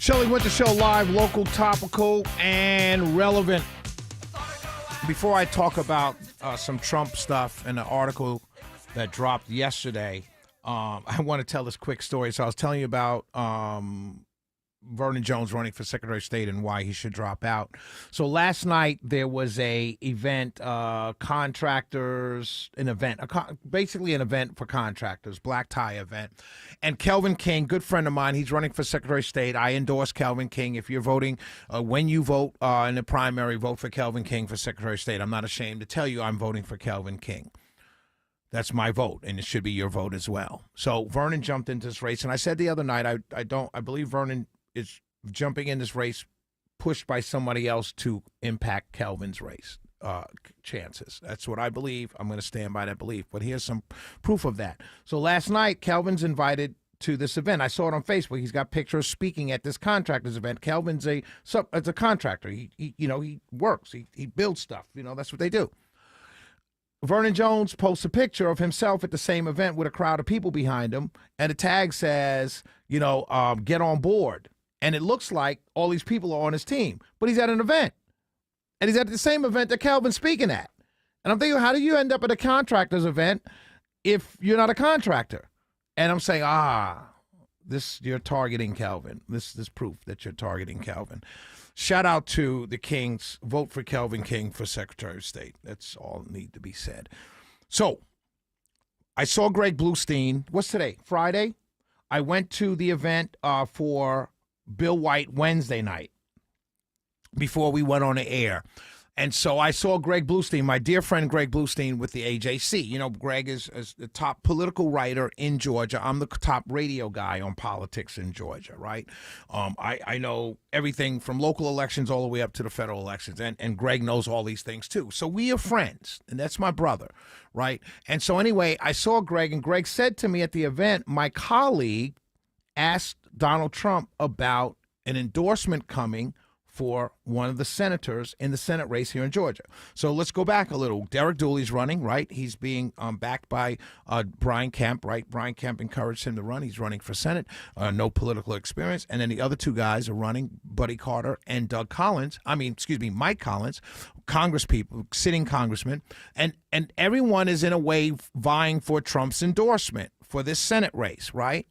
Shelley Winter Show live, local, topical, and relevant. Before I talk about some Trump stuff and the article that dropped yesterday, I want to tell this quick story. So I was telling you about Vernon Jones running for Secretary of State and why he should drop out. So last night there was a event, basically an event for contractors, black tie event. And Kelvin King, good friend of mine, he's running for Secretary of State. I endorse Kelvin King. If you're voting, when you vote in the primary, vote for Kelvin King for Secretary of State. I'm not ashamed to tell you I'm voting for Kelvin King. That's my vote, and it should be your vote as well. So Vernon jumped into this race, and I said the other night, I believe Vernon is jumping in this race pushed by somebody else to impact Kelvin's race chances. That's what I believe. I'm going to stand by that belief. But here's some proof of that. So last night, Kelvin's invited to this event. I saw it on Facebook. He's got pictures speaking at this contractors event. Kelvin's a contractor. He works. He builds stuff. That's what they do. Vernon Jones posts a picture of himself at the same event with a crowd of people behind him, and the tag says, get on board. And it looks like all these people are on his team, but he's at an event. And he's at the same event that Kelvin's speaking at. And I'm thinking, how do you end up at a contractor's event if you're not a contractor? And I'm saying, you're targeting Kelvin. This is proof that you're targeting Kelvin. Shout out to the Kings. Vote for Kelvin King for Secretary of State. That's all that need to be said. So I saw Greg Bluestein. What's today? Friday? I went to the event for Bill White Wednesday night before we went on the air. And so I saw Greg Bluestein, my dear friend Greg Bluestein with the AJC. Greg is the top political writer in Georgia. I'm the top radio guy on politics in Georgia, right? I know everything from local elections all the way up to the federal elections. And Greg knows all these things too. So we are friends, and that's my brother, right? And so anyway, I saw Greg, and Greg said to me at the event, my colleague asked Donald Trump about an endorsement coming for one of the senators in the Senate race here in Georgia. So let's go back a little. Derek Dooley's running, right? He's being backed by Brian Kemp, right? Brian Kemp encouraged him to run. He's running for Senate, no political experience. And then the other two guys are running, Buddy Carter and Mike Collins, congresspeople, sitting congressmen. And everyone is in a way vying for Trump's endorsement for this Senate race, right?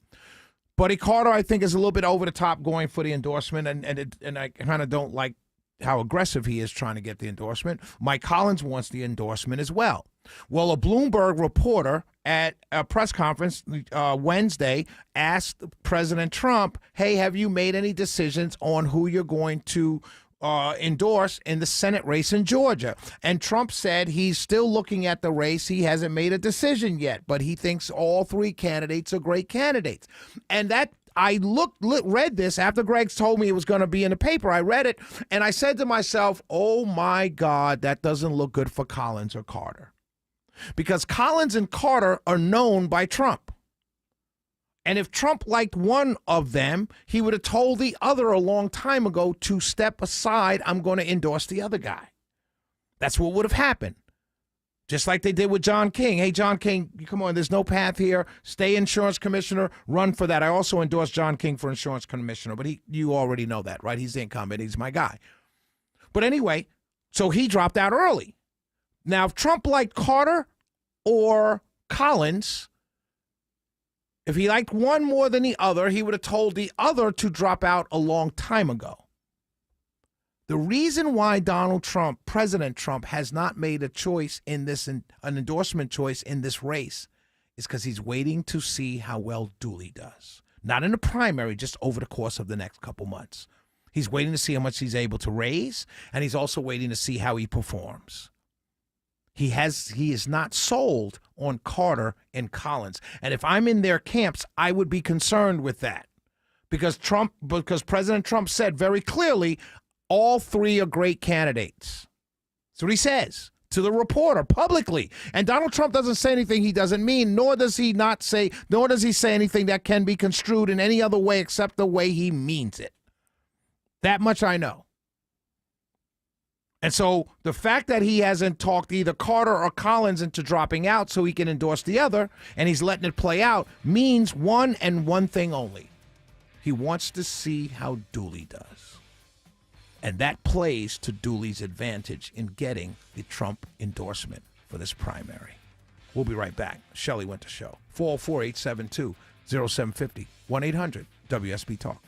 Buddy Carter, I think, is a little bit over the top going for the endorsement, and I kind of don't like how aggressive he is trying to get the endorsement. Mike Collins wants the endorsement as well. Well, a Bloomberg reporter at a press conference Wednesday asked President Trump, hey, have you made any decisions on who you're going to endorse in the Senate race in Georgia? And Trump said he's still looking at the race. He hasn't made a decision yet, but he thinks all three candidates are great candidates. And that I read this after Greg told me it was going to be in the paper. I read it, and I said to myself, oh, my God, that doesn't look good for Collins or Carter. Because Collins and Carter are known by Trump. And if Trump liked one of them, he would have told the other a long time ago to step aside. I'm going to endorse the other guy. That's what would have happened. Just like they did with John King. Hey, John King, come on, there's no path here. Stay insurance commissioner. Run for that. I also endorsed John King for insurance commissioner, but you already know that, right? He's the incumbent. He's my guy. But anyway, so he dropped out early. Now, if Trump liked Carter or Collins, if he liked one more than the other, he would have told the other to drop out a long time ago. The reason why President Trump, has not made a choice in this, an endorsement choice in this race, is because he's waiting to see how well Dooley does. Not in the primary, just over the course of the next couple months. He's waiting to see how much he's able to raise, and he's also waiting to see how he performs. He is not sold on Carter and Collins. And if I'm in their camps, I would be concerned with that. Because President Trump said very clearly, all three are great candidates. That's what he says to the reporter publicly. And Donald Trump doesn't say anything he doesn't mean, nor does he say anything that can be construed in any other way except the way he means it. That much I know. And so the fact that he hasn't talked either Carter or Collins into dropping out so he can endorse the other, and he's letting it play out, means one and one thing only. He wants to see how Dooley does. And that plays to Dooley's advantage in getting the Trump endorsement for this primary. We'll be right back. Shelley Winter Show. 404-872-0750. 1-800-WSB-TALK.